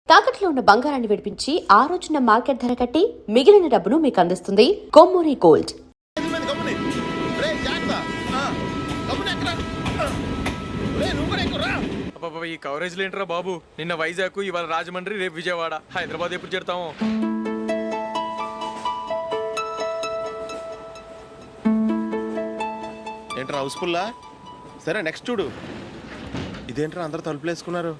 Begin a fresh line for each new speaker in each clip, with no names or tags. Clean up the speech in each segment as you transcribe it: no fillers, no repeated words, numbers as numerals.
తాకట్లో ఉన్న బంగారాన్ని విడిపించి ఆ రోజున మార్కెట్ ధర కట్టి మిగిలిన డబ్బును మీకు అందిస్తుంది కొమ్మూరి గోల్డ్.
ఈ కవరేజ్ లేంటరా బాబు. నిన్న వైజాగ్, ఇవాళ రాజమండ్రి, రేపు విజయవాడ, హైదరాబాద్ ఎప్పుడు చేరుతాము?
ఏంట్రా హౌస్ఫుల్లా? సరే నెక్స్ట్ చూడు. ఇదేంట్రా అందరూ తలుపులు వేసుకున్నారు?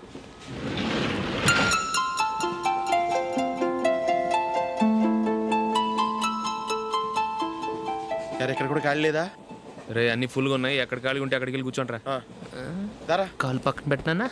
ఇక్కడ కూడా ఖాళీ లేదా?
రే అన్ని ఫుల్గా ఉన్నాయి. ఎక్కడ ఖాళీ ఉంటే అక్కడికి వెళ్ళి కూర్చోండిరా.
దారా
కాలు పక్కన పెట్టినా.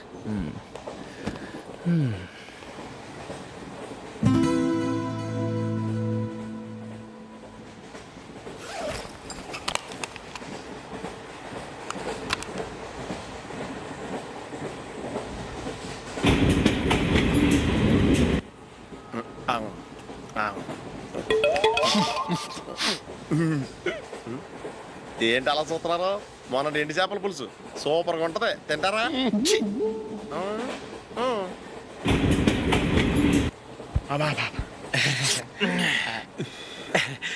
ఏంటి అలా చూస్తున్నారు? మొన్న ఎండి చేపల పులుసు సూపర్గా ఉంటది, తింటారా?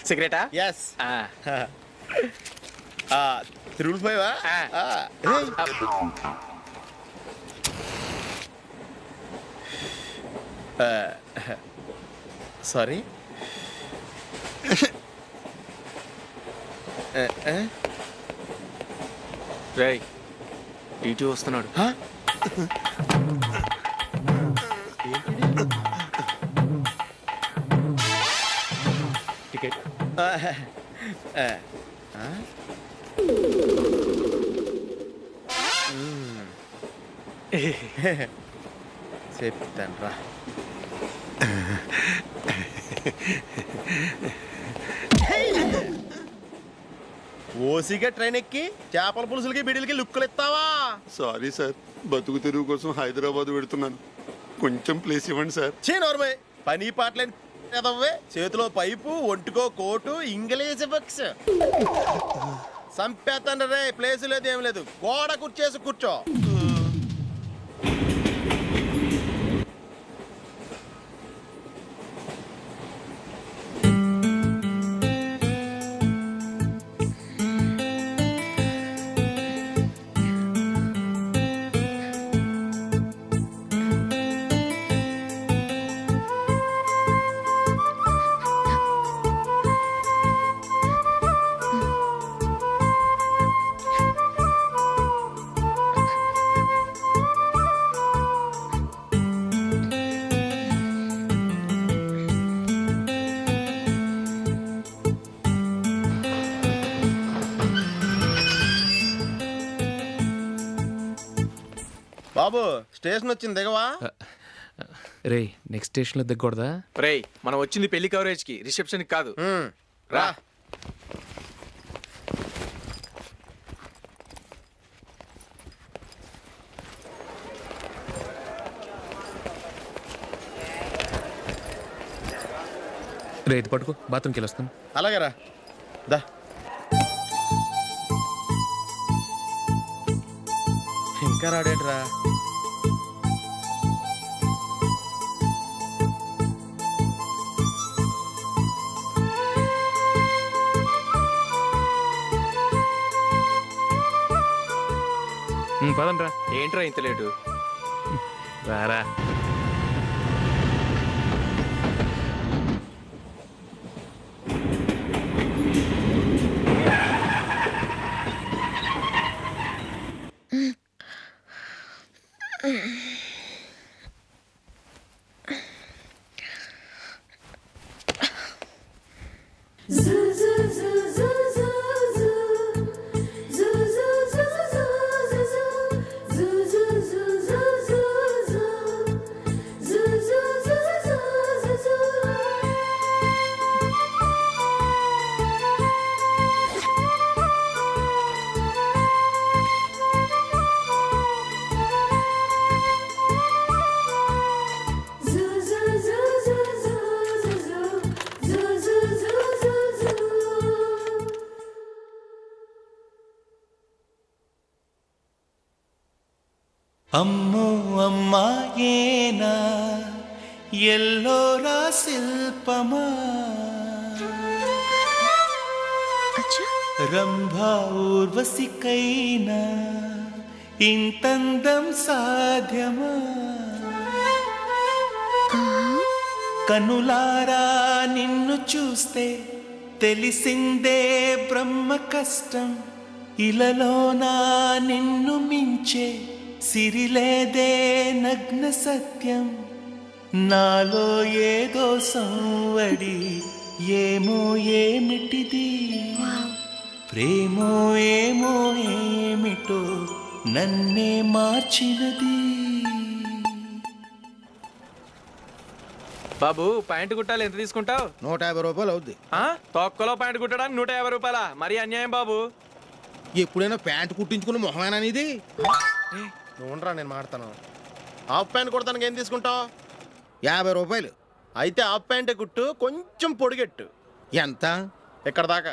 సిగరెటా?
ఎస్. తిరుగులు పోయావా? సారీ.
రేయ్ టీటీ వస్తున్నాడు. టికెట్.
చెప్తాను రా. ఓసిగా ట్రైన్ ఎక్కి చేపల పులుసులకి బిడిలకి లుక్కులు ఇస్తావా?
సారీ సార్, బతుకు తెరువు కోసం హైదరాబాద్ పెడుతున్నాను, కొంచెం ప్లేస్ ఇవ్వండి సార్.
నోర్మే పని పాటలేని ఎదవ్వే. చేతిలో పైపు, ఒంటికో కోటు, ఇంగ్లీష్ బుక్స్. సంపేతండ్రి రే. ప్లేస్ లేదు, ఏం లేదు. గోడ కుర్చేసి కూర్చో. బాబు స్టేషన్ వచ్చింది, దిగవా?
రే నెక్స్ట్ స్టేషన్ లో దిగకూడదా? రే మనం వచ్చింది పెళ్లి కవరేజ్ కి, రిసెప్షన్ కి కాదు. రా. రే ఇది పట్టుకో, బాత్రూమ్కి వెళ్ళి వస్తాను.
అలాగే రా. దా. ఇంకా రాడేట్రా?
పదండ్రా. ఏంట్రా ఇంత లేటు? రారా.
అమ్మో అమ్మాయేనా ఎల్లోరా శిల్పమా రంభా ఊర్వశికైనా ఇంతందం సాధ్యమా కనులారా నిన్ను చూస్తే తెలిసిందే బ్రహ్మ కష్టం ఇలలోనా నిన్ను మించే సిరిలేదే నగ్న సత్యం నాలో ఏదో సంవడి ఏమో ఏమిటిది ప్రేమో ఏమో ఏమిటో నన్నే మార్చినది.
బాబు ప్యాంటు కుట్టాలి ఎంత తీసుకుంటావు?
150 రూపాయలు అవుద్ది.
తొక్కలో ప్యాంటు కుట్టడానికి 150 రూపాయల? మరి అన్యాయం బాబు.
ఎప్పుడైనా ప్యాంట్ కుట్టించుకున్న మొహమేనా ఇది? నువ్వు ఉండరా, నేను మాడతాను. హాఫ్ ప్యాంట్ కుడతానికి ఏం తీసుకుంటావు? 50 రూపాయలు. అయితే హాఫ్ ప్యాంటే కుట్టు, కొంచెం పొడిగెట్టు. ఎంత? ఇక్కడ దాకా,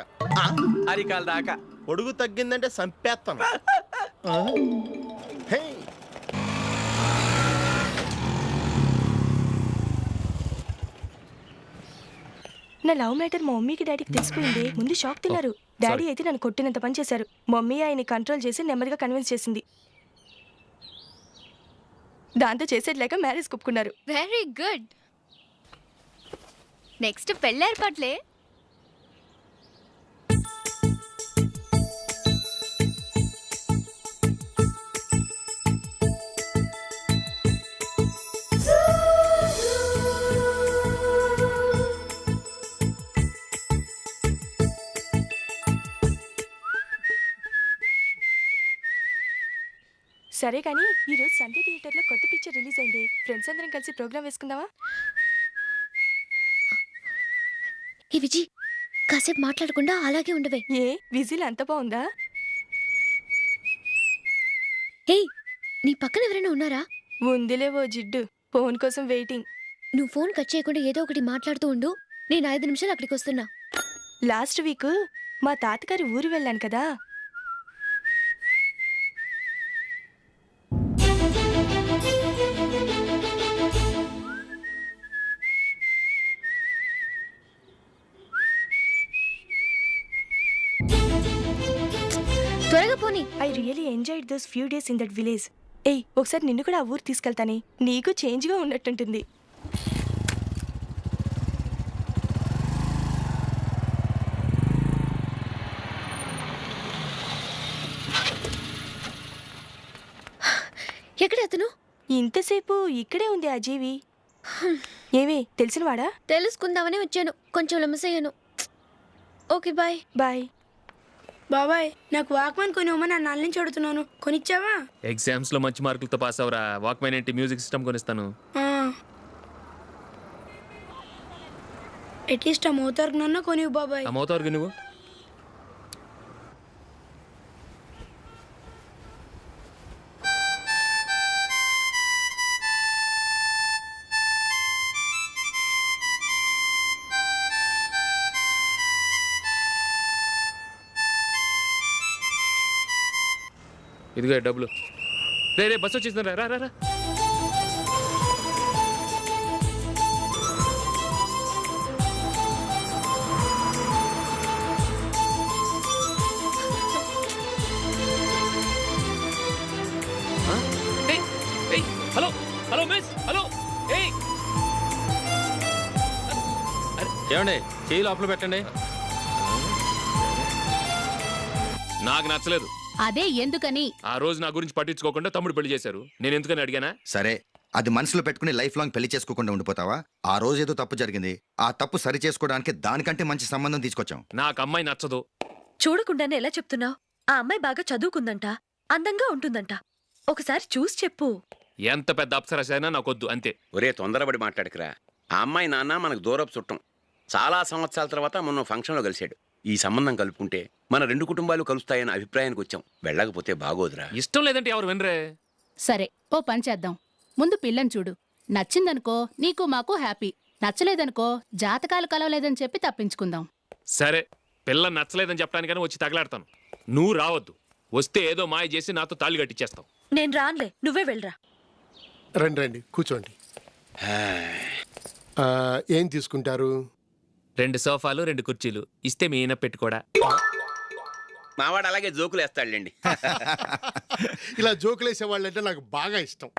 అరికాల దాకా.
పొడుగు తగ్గిందంటే సంపేస్తాను. హే,
నా లవ్ మ్యాటర్ మా మమ్మీకి డాడీకి తెలిసిపోయింది. ముందు షాక్ తిన్నారు. డాడీ అయితే నన్ను కొట్టినంత పని చేశారు. మమ్మీ ఆయన్ని కంట్రోల్ చేసి నెమ్మదిగా కన్విన్స్ చేసింది. దాంతో చేసేది లేక మ్యారేజ్ ఒప్పుకున్నారు.
Very good. నెక్స్ట్ పెళ్ళి ఏర్పాట్లే.
సరే కానీ ఈరోజు సండే థియేటర్లో కొత్త పిక్చర్ రిలీజ్ అయింది. ఫ్రెండ్స్ అందరం కలిసి ప్రోగ్రామ్ వేసుకుందామా?
ఈ విజి కాసేపు మాట్లాడకుండా అలాగే ఉండవే.
ఏ విజిల్ అంత బాగుందా?
హే, నీ పక్కన ఎవరైనా ఉన్నారా?
ఉందిలే ఓ జిడ్డు. ఫోన్ కోసం వెయిటింగ్.
నువ్వు ఫోన్ కట్ చేయకుండా ఏదో ఒకటి మాట్లాడుతూ ఉండు. నేను 5 నిమిషాలు అక్కడికి వస్తున్నా.
లాస్ట్ వీక్ మా తాతగారి ఊరు వెళ్ళాను కదా.
త్వరగా పోనీ.
I really enjoyed those few days in that village. ఏయ్, ఒకసారి నిన్ను కూడా ఆ ఊరు తీసుకెళ్తానే. నీకు చేంజ్గా ఉన్నట్టుంటుంది.
ఎక్కడ అతను?
ఇంతసేపు ఇక్కడే ఉంది ఆ జీవి. ఏవే తెలిసినవాడా?
తెలుసుకుందామని వచ్చాను. కొంచెం లెమసయ్యాను. Okay bye.
బాయ్.
బాబాయ్, నాకు వాక్మాన్ కొనివ్వమని నా నాన్న నుంచి అడుగుతున్నాను. కొనిచ్చావా?
ఎగ్జామ్స్ లో మంచి మార్కులతో పాస్ అవరా. వాక్మెన్ ఏంటి, మ్యూజిక్ సిస్టమ్ కొనిస్తాను.
అట్లీస్ట్ ఆ మోతార్కు నన్ను కొనివ్వు బాబాయ్.
అమ్మవుతావు నువ్వు. ఇదిగో డబ్బులు. రే రే, బస్సు వచ్చేసింది. రా రా రా. Hello hello miss, hello.
ఏమండి, చేయి లోపల పెట్టండి.
నాకు నచ్చలేదు.
అదే ఎందుకని?
ఆ రోజు నా గురించి పట్టించుకోకుండా తమ్ముడు పెళ్లి చేశారు. నేను ఎందుకని అడిగానా?
సరే, అది మనసులో పెట్టుకుని లైఫ్ లాంగ్ పెళ్లి చేసుకోకుండా ఉండిపోతావా? ఆ రోజు ఏదో తప్పు జరిగింది. ఆ తప్పు సరి చేసుకోవడానికి దానికంటే మంచి సంబంధం తీసుకొచ్చాం.
నాకు అమ్మాయి నచ్చదు.
చూడకుండానే ఎలా చెప్తున్నావు? ఆ అమ్మాయి బాగా చదువుకుందంట, అందంగా ఉంటుందంట. ఒకసారి చూసి చెప్పు.
ఎంత పెద్ద అప్సరస అయినా నాకొద్దు, అంతే.
ఒరే, తొందరపడి మాట్లాడకురా. ఆ అమ్మాయి నాన్న మనకు దూరపు చుట్టం. చాలా సంవత్సరాల తర్వాత మొన్న ఫంక్షన్లో కలిశాడు. ఈ సంబంధం కలుపుకుంటే మన 2 కుటుంబాలు కలుస్తాయన్న అభిప్రాయానికి వచ్చాం. వెళ్ళకపోతే బాగోదురా.
ఇష్టం లేదంటే ఎవరు వినరే.
సరే, ఓ పని చేద్దాం. ముందు పిల్లని చూడు. నచ్చిందనుకో నీకు మాకు హ్యాపీ. నచ్చలేదనుకో జాతకాలు కలవలేదని చెప్పి తప్పించుకుందాం.
సరే, పిల్ల నచ్చలేదని చెప్పడానికని వచ్చి తగలాడతాను. నువ్వు రావద్దు. వస్తే ఏదో మాయ చేసి నాతో తాళి కట్టించేస్తావు.
నేను రానులే, నువ్వే వెళ్ళరా.
రండి రండి, కూర్చోండి.
ఏం తీసుకుంటారు?
2 సోఫాలు 2 కుర్చీలు ఇస్తే మీ ఈయన పెట్టుకోడా.
మావాడు అలాగే జోకులు వేస్తాడులేండి.
ఇలా జోకులేసే వాళ్ళంటే నాకు బాగా ఇష్టం.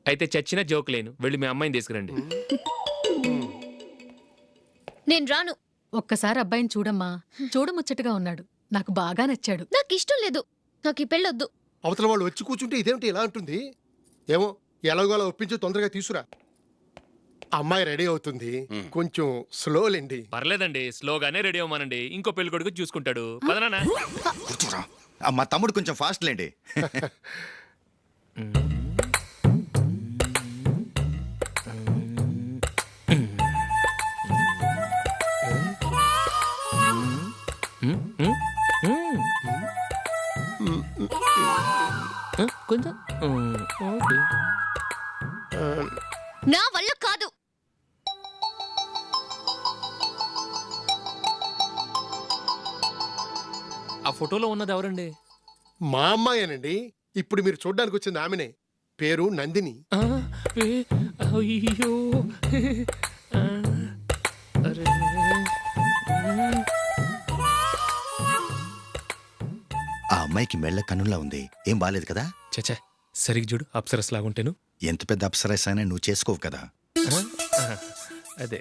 అయితే చచ్చిన జోక్ లేను, వెళ్ళి మీ అమ్మాయిని తీసుకురండి.
నేను రాను.
ఒక్కసారి అబ్బాయిని చూడమ్మా, చూడముచ్చటగా ఉన్నాడు, నాకు బాగా నచ్చాడు.
నాకు ఇష్టం లేదు, నాకు ఈ పెళ్ళొద్దు.
అవతల వాళ్ళు వచ్చి కూర్చుంటే ఇదేమిటి ఇలా ఉంటుంది? ఏమో ఎలాగోలా ఒప్పించి తొందరగా తీసుకురా. అమ్మాయి రెడీ అవుతుంది, కొంచెం స్లోలేండి.
పర్లేదండి, స్లోగానే రెడీ అవ్వమానండి, ఇంకో పెళ్లి కొడుకు చూసుకుంటాడు. పదనా.
కూర్చోరా. మా తమ్ముడు కొంచెం ఫాస్ట్ లేండి.
కొంచెం
నా వల్ల కాదు.
ఆ ఫోటోలో ఉన్నది ఎవరండి?
మా అమ్మాయేనండి. ఇప్పుడు మీరు చూడ్డానికి వచ్చింది ఆమెనే. పేరు నందిని.
అయ్యో
ఆ అమ్మాయికి మెళ్ళ కన్నులా ఉంది, ఏం బాలేదు కదా?
చచ్చా, సరిగ్గా చూడు, అప్సరస్ లాగుంటేను.
ఎంత పెద్ద అప్సరస్ అయినా నువ్వు చేసుకోవు కదా.
అదే.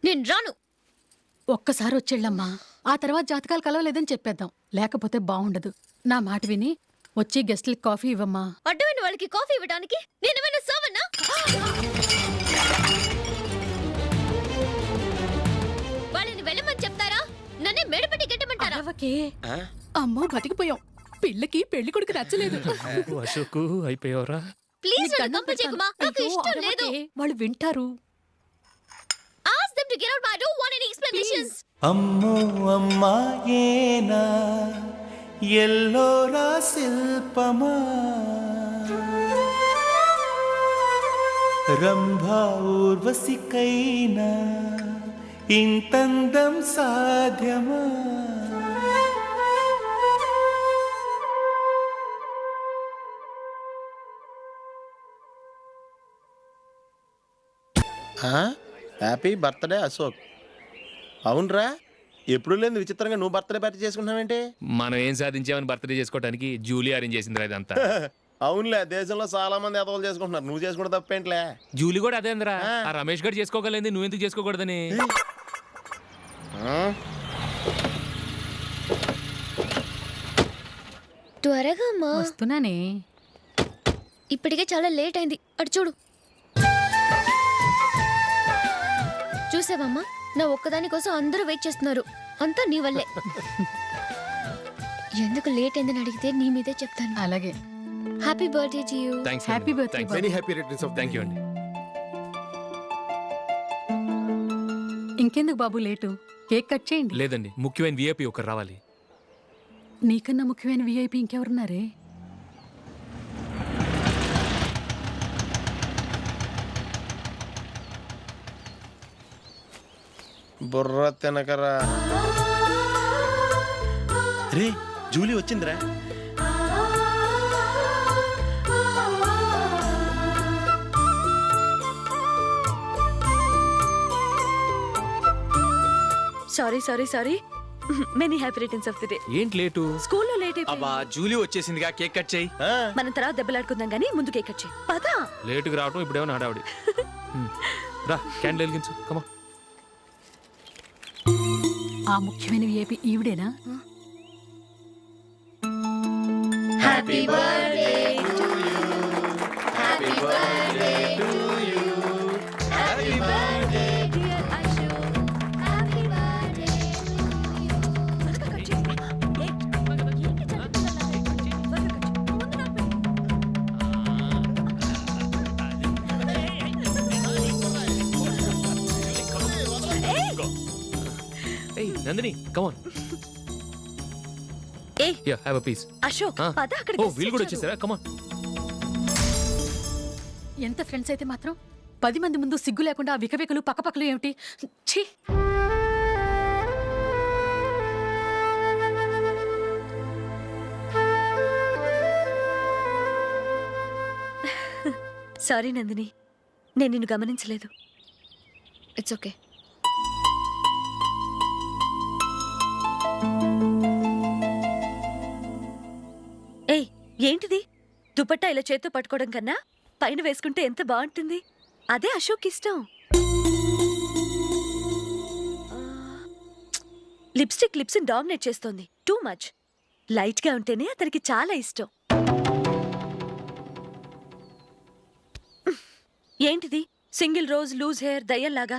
నేను రాను.
ఒక్కసారి వచ్చేళ్ళమ్మా, ఆ తర్వాత జాతకాలు కలవలేదని చెప్పేద్దాం, లేకపోతే బాగుండదు. నా మాట విని వచ్చి గెస్ట్లకి కాఫీ ఇవ్వమ్మా.
అడ్డమైన వాళ్ళకి కాఫీ ఇవ్వడానికి నేనేమైనా సోమన్నా? వాళ్ళని వెళ్ళమని చెప్తారా, నన్నే మేడపట్టి గెట్టమంటారా?
అవకే. అమ్మో బతికిపోయాం, పిల్లకి పెళ్లి కొడుకు నచ్చలేదు.
అశోకు అయిపోయావరా.
ప్లీజ్ నన్ను పంపించేకుమా, నాకు ఇష్టం లేదు.
వాళ్ళు వింటారు.
Ask them to get out, but I don't want any explanations.
అమ్మో అమ్మాయేనా ఎల్లోరా శిల్పమా, రంభా ఊర్వశికైనా ఇంతందం సాధ్యమా?
Happy birthday Ashok. అవునరా, ఎప్పుడు లేదు విచిత్రంగా నువ్వు బర్త్డే పార్టీ చేసుకుంటున్నావేంటి?
మనం ఏం సాధించామని బర్త్డే చేసుకోవడానికి జూలీ అరేంజ్ చేసింది ఇదంతా.
అవునులే, దేశంలో చాలా మంది ఎదవలు చేసుకుంటున్నారు, నువ్వు చేసుకుంటే తప్పేంట్లే.
జూలీ కూడా అదే అందరా. ఆ రమేష్ గారు చేసుకోగలేదు, నువ్వెందుకు చేసుకోకూడదని.
త్వరగా అమ్మా.
వస్తున్నానే.
ఇప్పటికే చాలా లేట్ అయింది, అటు చూడు. చూసావమ్మా, నా ఒక్కదాని కోసం అందరూ వెయిట్ చేస్తున్నారు, అంతా నీ వల్లే. ఎందుకు లేట్ అయిందని అడిగితే నీ మీదే చెప్తాను.
అలాగే.
Happy birthday to you.
Happy birthday.
Very happy returns of.
Thank you అండి.
ఇంకెందుకు బాబు లేటు, కేక్ కట్ చేయండి.
లేదండి, ముఖ్యమైన విఐపి ఒకరు రావాలి.
నీకన్నా ముఖ్యమైన విఐపి ఇంకెవరున్నారే?
బుర్ర తినకరా. రే, జూలీ వచ్చిందిరా.
Sorry many happy returns of the day.
ఏంటి లేటు?
స్కూల్లో లేట్ అయిపోయింది.
అబ్బా, జూలీ వచ్చేసిందిగా, కేక్ కట్ చేయి.
మనం తర్వాత దెబ్బలాడుకుందాం గానీ ముందు కేక్ కట్ చేయి. పదా.
లేటుగా రావటం ఇప్పుడేమో హడావిడి. రా, క్యాండిల్ వెలిగించు. కమా.
ఆ ముఖ్యమైన విఐపి ఈవిడేనా?
Happy birthday to you. Happy birthday to you. Happy birthday dear Ashok. Happy birthday to you. త్వరగా కట్ చేయి. ఏంటి చదువుతున్నావు? త్వరగా కట్ చేయి. ముందు నాకు
ఏయ్ నందిని, కమ్ ఆన్.
ఏయ్,
yeah, have a piece.
Ashok పద అక్కడికి.
ఓ, వీళ్ళు కూడా వచ్చేసారా? Come on.
ఎంత ఫ్రెండ్స్ అయితే మాత్రం 10 మంది ముందు సిగ్గు లేకుండా ఆ వికవికలు పక్కపక్కలు ఏమిటి? ఛీ.
సారీ నందిని,
నేను నిన్ను గమనించలేదు. It's okay. ఏయ్, ఏంటిది? దుపట్టా ఇలా చేత్తో పట్టుకోవడం కన్నా పైన వేసుకుంటే ఎంత బాగుంటుంది. అదే అశోక్ ఇష్టం. లిప్స్టిక్ లిప్స్ని డామినేట్ చేస్తోంది. Too much. లైట్గా ఉంటేనే అతనికి చాలా ఇష్టం. ఏంటిది? సింగిల్ రోజ్ లూజ్ హెయిర్ దయ్యంలాగా.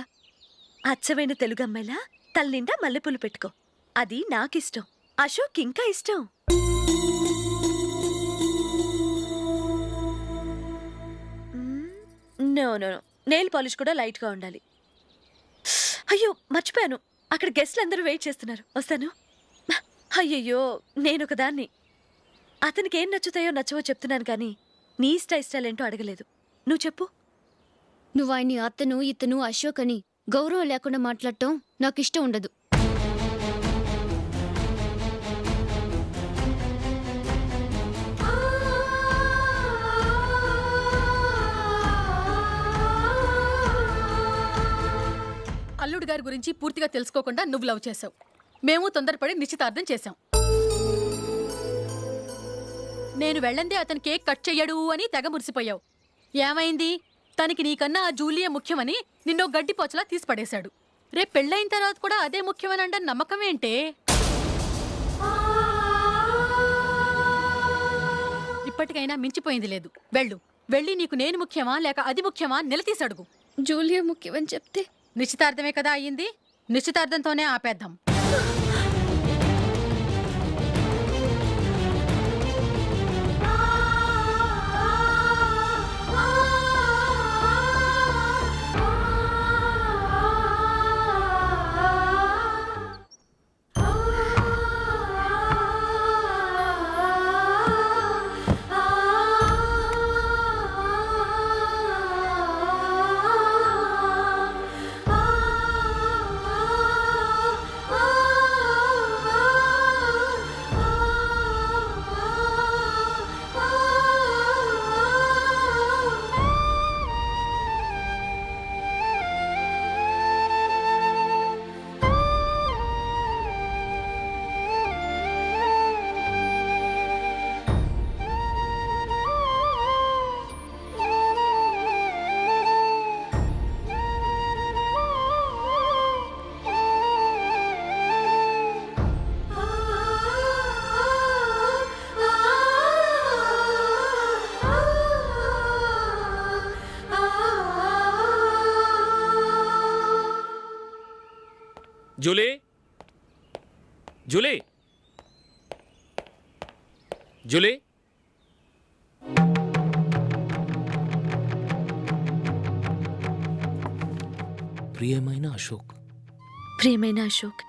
అచ్చమైన తెలుగు అమ్మాయిలా తల్లిండా మల్లెపూలు పెట్టుకో. అది నాకిష్టం. అశోక్ ఇంకా ఇష్టం. No no no, nail polish కూడా లైట్గా ఉండాలి. అయ్యో మర్చిపోయాను, అక్కడ గెస్ట్లు అందరూ వెయిట్ చేస్తున్నారు. వస్తాను. అయ్యయ్యో, నేను ఒకదాన్ని. అతనికి ఏం నచ్చుతాయో నచ్చవో చెప్తున్నాను కానీ నీ ఇష్టాలేంటో అడగలేదు. నువ్వు చెప్పు.
నువ్వు ఆయన్ని అతను ఇతను అశోక్ అని గౌరవం లేకుండా మాట్లాడటం నాకు ఇష్టం ఉండదు.
అల్లుడు గారి గురించి పూర్తిగా తెలుసుకోకుండా నువ్వు లవ్ చేసావు. మేము తొందరపడి నిశ్చితార్థం చేశాం. నేను వెళ్ళందే అతను కేక్ కట్ చెయ్యడు అని తెగ మురిసిపోయావు. ఏమైంది? తనకి నీకన్నా ఆ జూలియే ముఖ్యమని నిన్నో గడ్డిపోచలా తీసి పడేశాడు. రేపు పెళ్ళైన తర్వాత కూడా అదే ముఖ్యమని అంటే నమ్మకం ఏంటే? ఇప్పటికైనా మించిపోయింది లేదు. వెళ్ళి నీకు నేను ముఖ్యమా లేక అది ముఖ్యమా నిలదీసి అడుగు.
జూలియా ముఖ్యమని చెప్తే
నిశ్చితార్థమే కదా అయ్యింది. నిశ్చితార్థంతోనే ఆపేద్దాం.
Julie, Julie, Julie. ప్రియమైన అశోక్.
ప్రియమైన అశోక్,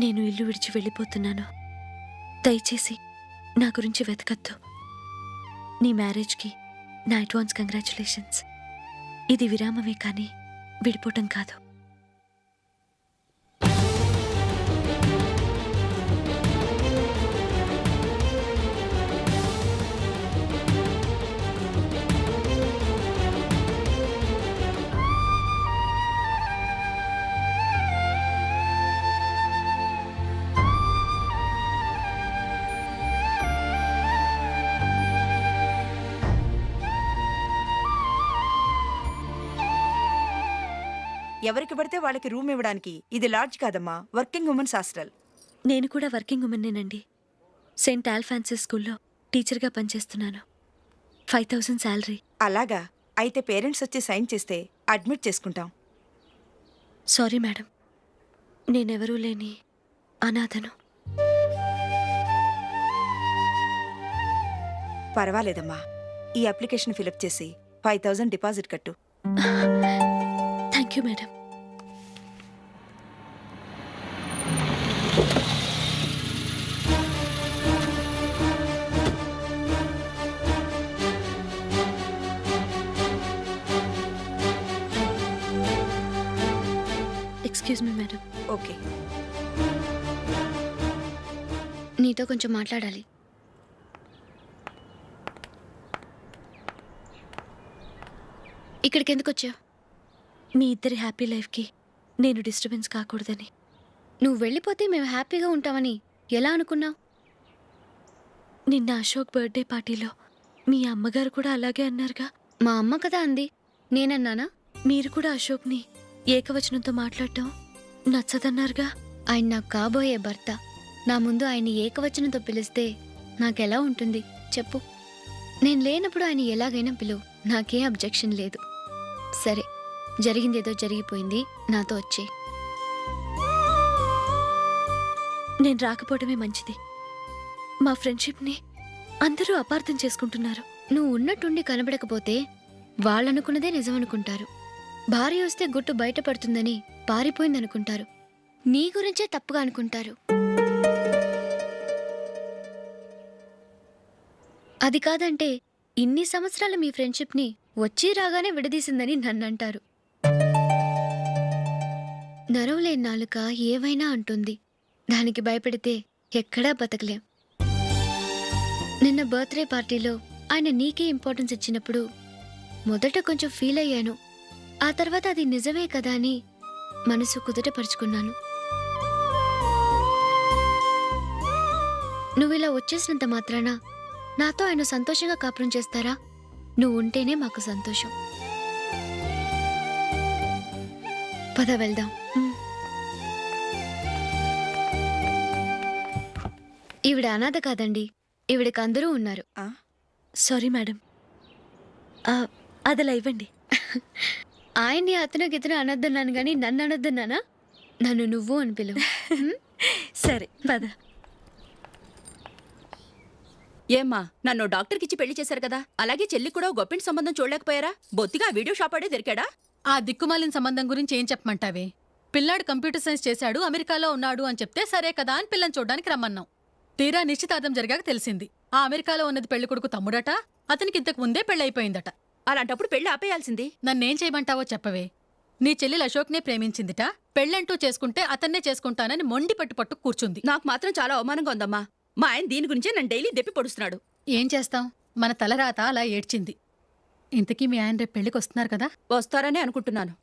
నేను ఇల్లు విడిచి వెళ్ళిపోతున్నాను. దయచేసి నా గురించి వెతకద్దు. నీ మ్యారేజ్కి నా అడ్వాన్స్ కంగ్రాచులేషన్స్. ఇది విరామమే కానీ విడిపోవటం కాదు.
ఎవరికి పడితే వాళ్ళకి రూమ్ ఇవ్వడానికి ఇది లాడ్జ్ కాదమ్మా, వర్కింగ్ ఉమెన్స్ హాస్టల్.
నేను కూడా వర్కింగ్ ఉమెన్నేనండి. సెయింట్ ఆల్ఫాన్సిస్ స్కూల్లో టీచర్గా పనిచేస్తున్నాను. 5000 శాలరీ.
అలాగా? అయితే పేరెంట్స్ వచ్చి సైన్ చేస్తే అడ్మిట్ చేసుకుంటాం.
సారీ మేడం, నేనెవరూ లేని అనాథను.
పర్వాలేదమ్మా, ఈ అప్లికేషన్ ఫిలప్ చేసి 5000 డిపాజిట్ కట్టు.
Thank you madam. Excuse me madam.
Okay.
నీతో కొంచెం మాట్లాడాలి. ఇక్కడికి ఎందుకు వచ్చావు?
మీ ఇద్దరి హ్యాపీ లైఫ్కి నేను డిస్టర్బెన్స్ కాకూడదని.
నువ్వు వెళ్ళిపోతే మేము హ్యాపీగా ఉంటామని ఎలా అనుకున్నావు?
నిన్న అశోక్ బర్త్డే పార్టీలో మీ అమ్మగారు కూడా అలాగే అన్నారుగా.
మా అమ్మ కదా అంది, నేనన్నానా?
మీరు కూడా అశోక్ని ఏకవచనంతో మాట్లాడటం నచ్చదన్నారుగా.
ఆయన నాకు కాబోయే భర్త. నా ముందు ఆయన్ని ఏకవచనంతో పిలిస్తే నాకెలా ఉంటుంది చెప్పు? నేను లేనప్పుడు ఆయన ఎలాగైనా పిలువు, నాకే అబ్జెక్షన్ లేదు. సరే, జరిగిందేదో జరిగిపోయింది, నాతో వచ్చే.
నేను రాకపోవడమే మంచిది. మా ఫ్రెండ్షిప్ని అందరూ అపార్థం చేసుకుంటున్నారు.
నువ్వు ఉన్నట్టుండి కనబడకపోతే వాళ్ళనుకున్నదే నిజమనుకుంటారు. భార్య వస్తే గుట్టు బయటపడుతుందని పారిపోయిందనుకుంటారు. నీ గురించే తప్పుగా అనుకుంటారు. అది కాదంటే ఇన్ని సంవత్సరాలు మీ ఫ్రెండ్షిప్ని వచ్చి రాగానే విడదీసిందని నన్నంటారు. నరవలేని నాలుక ఏవైనా అంటుంది. దానికి భయపడితే ఎక్కడా బతకలేం. నిన్న బర్త్డే పార్టీలో ఆయన నీకే ఇంపార్టెన్స్ ఇచ్చినప్పుడు మొదట కొంచెం ఫీల్ అయ్యాను. ఆ తర్వాత అది నిజమే కదా అని మనసు కుదుటపరుచుకున్నాను. నువ్వు ఇలా వచ్చేసినంత మాత్రాన నాతో ఆయన సంతోషంగా కాపురం చేస్తారా? నువ్వు ఉంటేనే మాకు సంతోషం. పద వెళ్దాం. ఈవిడ అనాథ కాదండి, ఈవిడకి అందరూ ఉన్నారు.
సారీ మేడం, అదలా ఇవ్వండి.
ఆయన్ని అతను గితను అనొద్దన్నాను గాని నన్ను అనొద్దన్నానా? నన్ను నువ్వు అని పిలువు.
సరే పద.
ఏమ్మా, నన్ను డాక్టర్కిచ్చి పెళ్లి చేశారు కదా, అలాగే చెల్లి కూడా గొప్పింటి సంబంధం చూడలేకపోయారా? బొత్తిగా ఆ వీడియో షాప్ ఆడే దొరికాడా? ఆ దిక్కుమాలిన సంబంధం గురించి ఏం చెప్పమంటావే? పిల్లాడు కంప్యూటర్ సైన్స్ చేశాడు, అమెరికాలో ఉన్నాడు అని చెప్తే సరే కదా అని పిల్లని చూడడానికి రమ్మన్నాం. తీరా నిశ్చితార్థం జరిగాక తెలిసింది ఆ అమెరికాలో ఉన్నది పెళ్లి కొడుకు తమ్ముడట, అతనికి ఇంతకు ముందే పెళ్ళైపోయిందట. అలాంటప్పుడు పెళ్లి ఆపేయాల్సింది. నన్నేం చేయమంటావో చెప్పవే? నీ చెల్లెలు అశోక్నే ప్రేమించిందిట, పెళ్ళంటూ చేసుకుంటే అతన్నే చేసుకుంటానని మొండి పట్టు కూర్చుంది. నాకు మాత్రం చాలా అవమానంగా ఉందమ్మా. మా ఆయన దీని గురించే నన్ను డైలీ దెప్పి పొడుస్తున్నాడు. ఏం చేస్తాం, మన తలరాత అలా ఏడ్చింది. ఇంతకీ మీ ఆయన రేపు పెళ్లికి వస్తున్నారు కదా? వస్తారనే అనుకుంటున్నాను.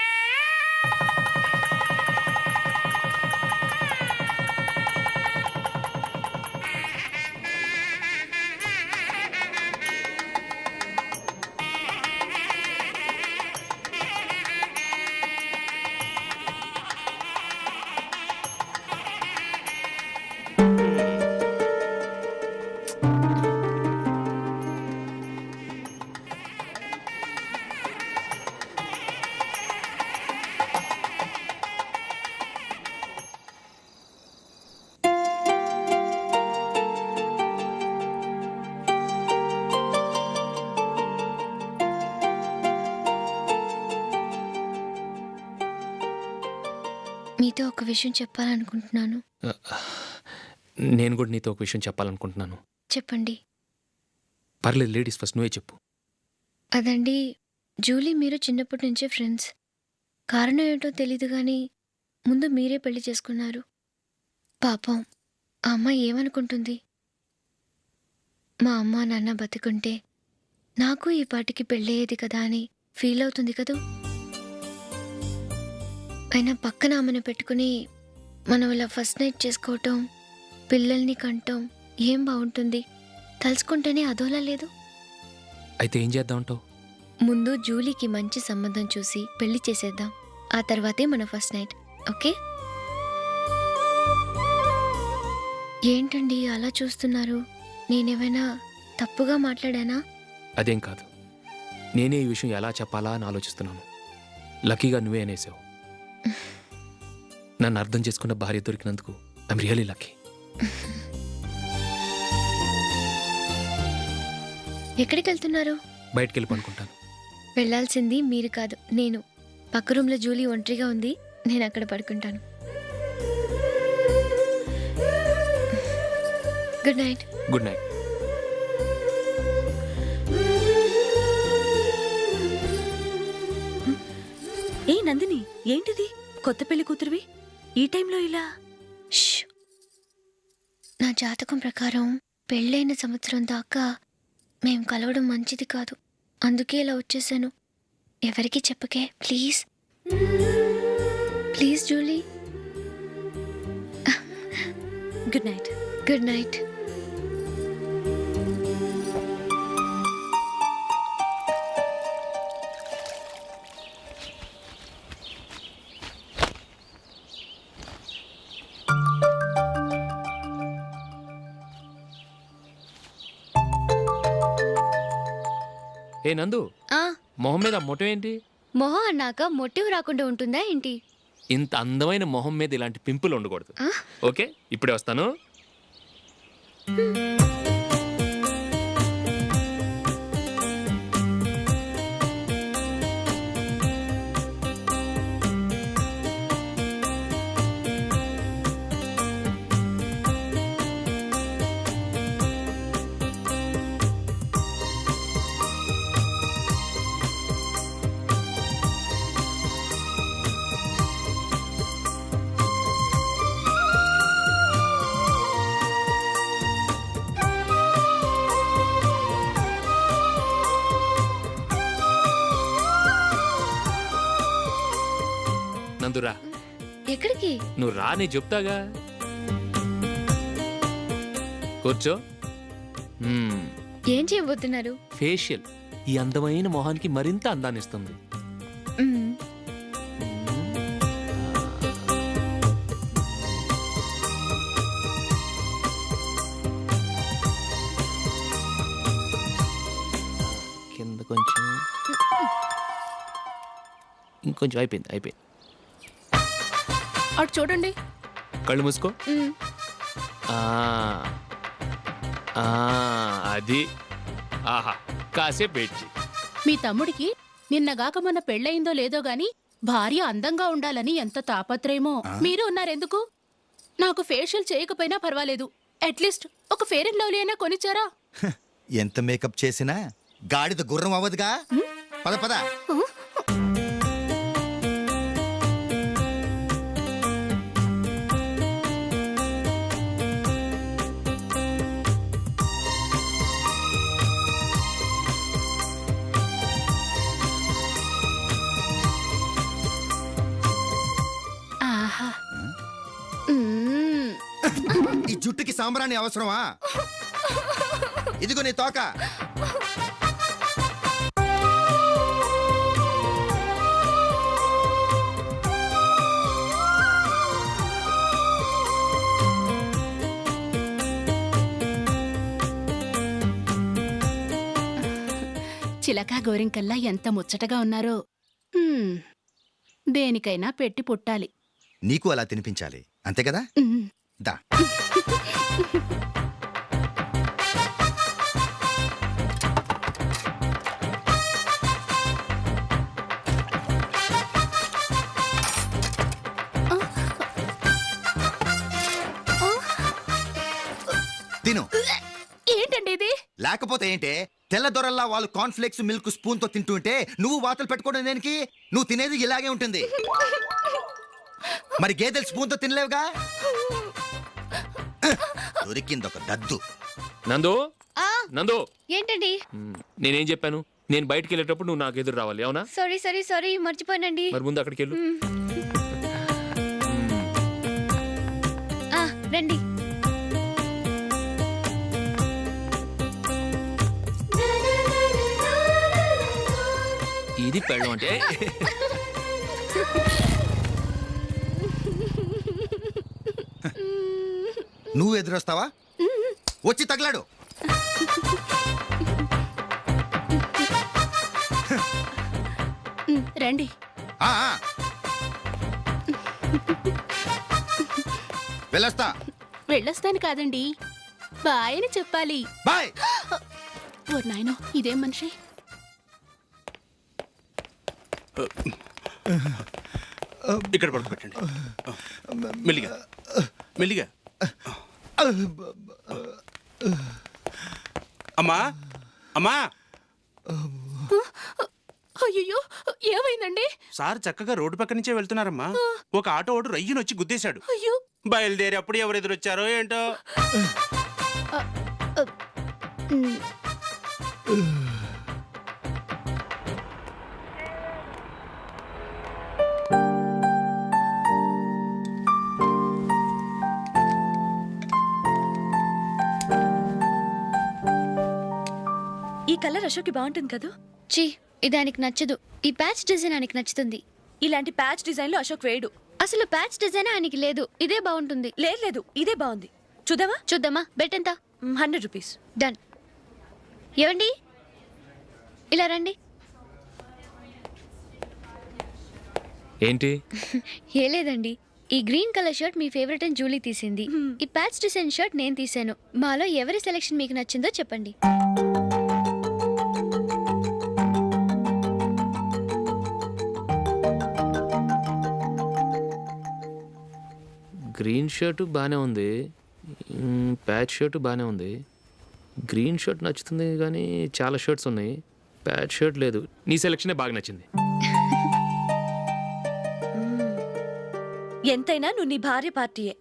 మీతో ఒక విషయం చెప్పాలనుకుంటున్నాను.
నేను కూడా నీతో ఒక విషయం చెప్పాలనుకుంటున్నాను.
చెప్పండి.
పర్లేదు, లేడీస్ ఫస్ట్, నువ్వే చెప్పు.
అదండి, జూలీ మీరు చిన్నప్పటి నుంచే ఫ్రెండ్స్. కారణం ఏంటో తెలీదు కానీ ముందు మీరే పెళ్లి చేసుకున్నారు. పాపం ఆ అమ్మాయి ఏమనుకుంటుంది? మా అమ్మ నాన్న బతికుంటే నాకు ఈ పాటికి పెళ్ళయ్యేది కదా అని ఫీల్ అవుతుంది కదూ. అయినా పక్కన ఆమెను పెట్టుకుని మనం ఇలా ఫస్ట్ నైట్ చేసుకోవటం, పిల్లల్ని కంటాం ఏం బాగుంటుంది? తలుచుకుంటేనే అదోలా లేదు.
అయితే ఏం చేద్దామంటావు?
ముందు జూలీకి మంచి సంబంధం చూసి పెళ్లి చేసేద్దాం, ఆ తర్వాతే మన ఫస్ట్ నైట్. ఓకే? ఏంటండి అలా చూస్తున్నారు? నేనేమైనా తప్పుగా మాట్లాడానా?
అదేం కాదు, నేనే ఈ విషయం ఎలా చెప్పాలా అని ఆలోచిస్తున్నాను. లక్కీగా నువ్వే అనేసావు. నన్ను అర్థం చేసుకున్న భార్య దొరికినందుకు ఐఎమ్ రియలీ లక్కీ.
ఎక్కడికి వెళ్తున్నారు?
బయటికి వెళ్ళి పనుకుంటాను.
వెళ్ళాల్సింది మీరు కాదు, నేను. పక్క రూమ్లో జూలీ ఒంటరిగా ఉంది, నేను అక్కడ పడుకుంటాను. Good night.
Good night.
ఏ నందిని, ఏంటిది? కొత్త పెళ్లి కూతురువి ఈ టైంలో ఇలా?
నా జాతకం ప్రకారం పెళ్ళైన సంవత్సరం దాకా మేం కలవడం మంచిది కాదు, అందుకే ఇలా వచ్చేసాను. ఎవరికి చెప్పకే please please Julie.
Good night.
Good night.
ఏ నందు, మొహం మీద మొట్టం ఏంటి?
మొహం అన్నాక మొటివ్ రాకుండా ఉంటుందా ఏంటి?
ఇంత అందమైన మొహం మీద ఇలాంటి పింపుల్ ఉండకూడదు. ఓకే, ఇప్పుడే వస్తాను. నందురా,
ఎక్కడికి?
నువ్వు రా, నీ చెప్తాగా. కూర్చో.
ఏం చేయబోతున్నారు?
ఫేషియల్ ఈ అందమైన మొహానికి మరింత అందాన్ని ఇస్తుంది.
మ్మ్.
కింద కొంచెం, ఇంకొంచెం. అయిపోయింది.
అటు చూడండి.
కళ్ళు మూసుకో.
మ్మ్.
అది. ఆహా, కాసేపు వెయిట్ చెయ్యి.
మీ తమ్ముడికి నిన్నగాక మొన్న పెళ్ళయిందో లేదో గాని భార్య అందంగా ఉండాలని ఎంత తాపత్రయమో. మీరు ఉన్నారెందుకు? నాకు ఫేషియల్ చేయకపోయినా పర్వాలేదు, అట్లీస్ట్ ఒక ఫేర్ అండ్ లవ్లీ అయినా కొనిచ్చారా?
ఎంత మేకప్ చేసినా గాడిద గుర్రం అవ్వదుగా. పద పద.
ఆహా.
ఈ జుట్టుకి సాంబ్రాణి అవసరమా? ఇదిగో నీ తోక.
చిలకా గోరింకల్లా ఎంత ముచ్చటగా ఉన్నారో. దేనికైనా పెట్టి పుట్టాలి.
నీకు అలా తినిపించాలి, అంతే కదా? దా. తిను.
ఏంటండి ఇది?
లేకపోతే ఏంటే, తెల్ల దొరల్లా వాళ్ళు కార్న్ఫ్లేక్స్ మిల్క్ స్పూన్ తో తింటుంటే నువ్వు వాతలు పెట్టుకోవడం దేనికి? నువ్వు తినేది ఇలాగే ఉంటుంది. మరి గేదెలు స్పూన్ తో తినలేవుగా. దొరికింది ఒక దద్దు.
నందు, నందు.
ఏంటండి?
నేనేం చెప్పాను? నేను బయటికి వెళ్ళేటప్పుడు నువ్వు నాకు ఎదురు రావాలి, అవునా?
సారీ మర్చిపోయానండి.
మరి ముందు అక్కడికి వెళ్ళు.
రండి.
ఇది పెళ్ళం అంటే.
నువ్వు ఎదురొస్తావా? వచ్చి తగలాడు.
రండి.
వెళ్ళొస్తా.
వెళ్ళొస్తాను కాదండి, బాయ్ అని చెప్పాలి.
బాయ్.
ఓ నాయనో, ఇదేం మనిషి?
ఇక్కడ పడుకోబెట్టండి. మెల్లిగా మెల్లిగా. అమ్మా అమ్మా.
అయ్యో, ఏమైందండి?
సార్ చక్కగా రోడ్డు పక్క నుంచే వెళ్తున్నారమ్మా. ఒక ఆటో ఓడు రయ్యనొచ్చి గుద్దేశాడు.
అయ్యో.
బయలుదేరి అప్పుడు ఎవరు ఎదురొచ్చారో ఏంటో.
కలర్ అశోక్కి బాగుంటుంది కదా.
చీ ఇది ఆయనకి నచ్చదు. ఈ ప్యాచ్ డిజైన్ ఆయనకి నచ్చుతుంది.
ఇలాంటి ప్యాచ్ డిజైన్లో అశోక్ వేయడు.
అసలు ప్యాచ్ డిజైన్ ఆయనకి లేదు. ఇదే బాగుంటుంది.
లేదు ఇదే బాగుంది. చూద్దామా?
చూద్దామా. బెట్ ఎంత?
100 రూపీస్.
డన్. ఏవండి ఇలా రండి.
ఏంటి?
ఏ లేదండి, ఈ గ్రీన్ కలర్ షర్ట్ మీ ఫేవరెట్ అని జూలీ తీసింది. ఈ ప్యాచ్ డిజైన్ షర్ట్ నేను తీసాను. మాలో ఎవరి సెలెక్షన్ మీకు నచ్చిందో చెప్పండి.
గ్రీన్ షర్ట్ బాగానే ఉంది, ప్యాచ్ షర్ట్ బాగానే ఉంది. గ్రీన్ షర్ట్ నచ్చుతుంది కానీ చాలా షర్ట్స్ ఉన్నాయి, ప్యాచ్ షర్ట్ లేదు. నీ సెలెక్షనే బాగా నచ్చింది.
ఎంతైనా నువ్వు నీ భార్య పార్టీయే.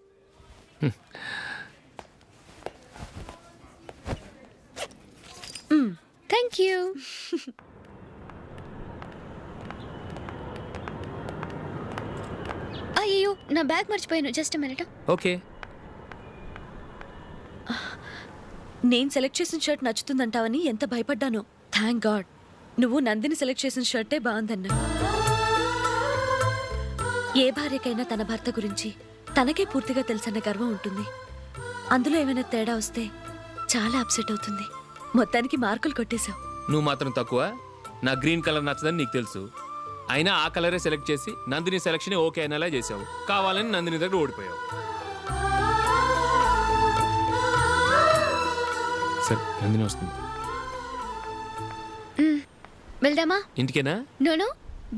Thank you. అయ్యో నా బ్యాగ్ మర్చిపోయాను. Just minute.
ఓకే.
నేను సెలెక్ట్ చేసిన షర్ట్ నచ్చుతుందంటావని ఎంత భయపడ్డానో. థ్యాంక్ గాడ్ నువ్వు నందిని సెలెక్ట్ చేసిన షర్టే బాగుందన్నా. ఏ భార్యకైనా తన భర్త గురించి తనకే పూర్తిగా తెలుసన్న గర్వం ఉంటుంది. అందులో ఏమైనా తేడా వస్తే చాలా అప్సెట్ అవుతుంది. మొత్తానికి మార్కులు కొట్టేశావు.
నువ్వు మాత్రం తక్కువ. నా గ్రీన్ కలర్ నచ్చదని నీకు తెలుసు, అయినా ఆ కలరే సెలెక్ట్ చేసి నందిని సెలెక్షన్ ఓకే అనేలా చేసావు. కావాలని నందిని దగ్గర ఓడిపోయావు. సరే నందిని వస్తుంది.
వెళ్దామా?
ఇంటికేనా?
నోను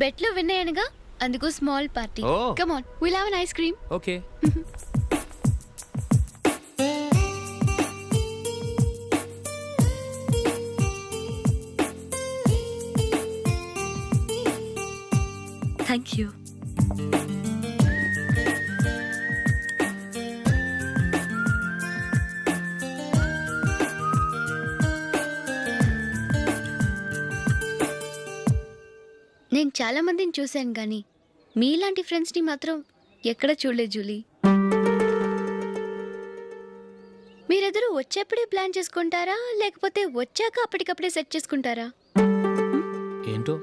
బెట్లో విన్నాయనగా, అందుకు small party.
Oh.
Come on, will have an ice cream.
Okay.
Thank you.
నేను చాలా మందిని చూశాను కానీ మీలాంటి ఫ్రెండ్స్ని మాత్రం ఎక్కడ చూడలేదు జూలీ. మీరెదరూ వచ్చేప్పుడే ప్లాన్ చేసుకుంటారా లేకపోతే వచ్చాక అప్పటికప్పుడే సెట్ చేసుకుంటారా?
ఏంటో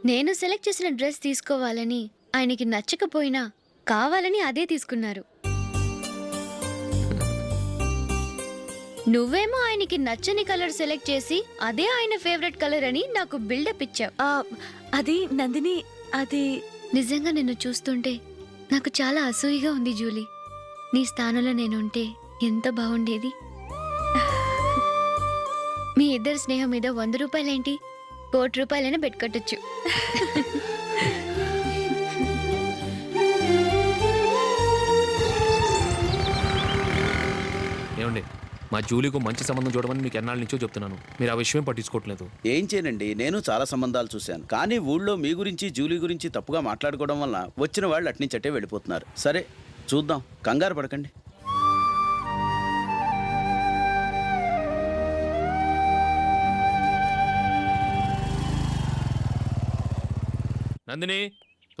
నేను సెలెక్ట్ చేసిన డ్రెస్ తీసుకోవాలని ఆయనకి నచ్చకపోయినా కావాలని అదే తీసుకున్నారు. నువ్వేమో ఆయనకి నచ్చని కలర్ సెలెక్ట్ చేసి అదే ఆయన ఫేవరెట్ కలర్ అని నాకు బిల్డప్ ఇచ్చావు.
అది నందిని, అది
నిజంగా నిన్ను చూస్తుంటే నాకు చాలా అసూయగా ఉంది జూలీ. నీ స్థానంలో నేనుంటే ఎంత బాగుండేది. మీ ఇద్దరు స్నేహం మీద 100 రూపాయలేంటి, 1 కోటి రూపాయలైనా పెట్టుకట్టచ్చు.
ఏమండి, మా జూలీకు మంచి సంబంధం చూడమని మీకు ఎన్నాళ్ళ నుంచో చెప్తున్నాను, మీరు ఆ విషయం పట్టించుకోవట్లేదు.
ఏం చేయనండి, నేను చాలా సంబంధాలు చూశాను, కానీ ఊళ్ళో మీ గురించి జూలీ గురించి తప్పుగా మాట్లాడుకోవడం వల్ల వచ్చిన వాళ్ళు అట్నుంచటే వెళ్ళిపోతున్నారు. సరే చూద్దాం, కంగారు పడకండి.
నందిని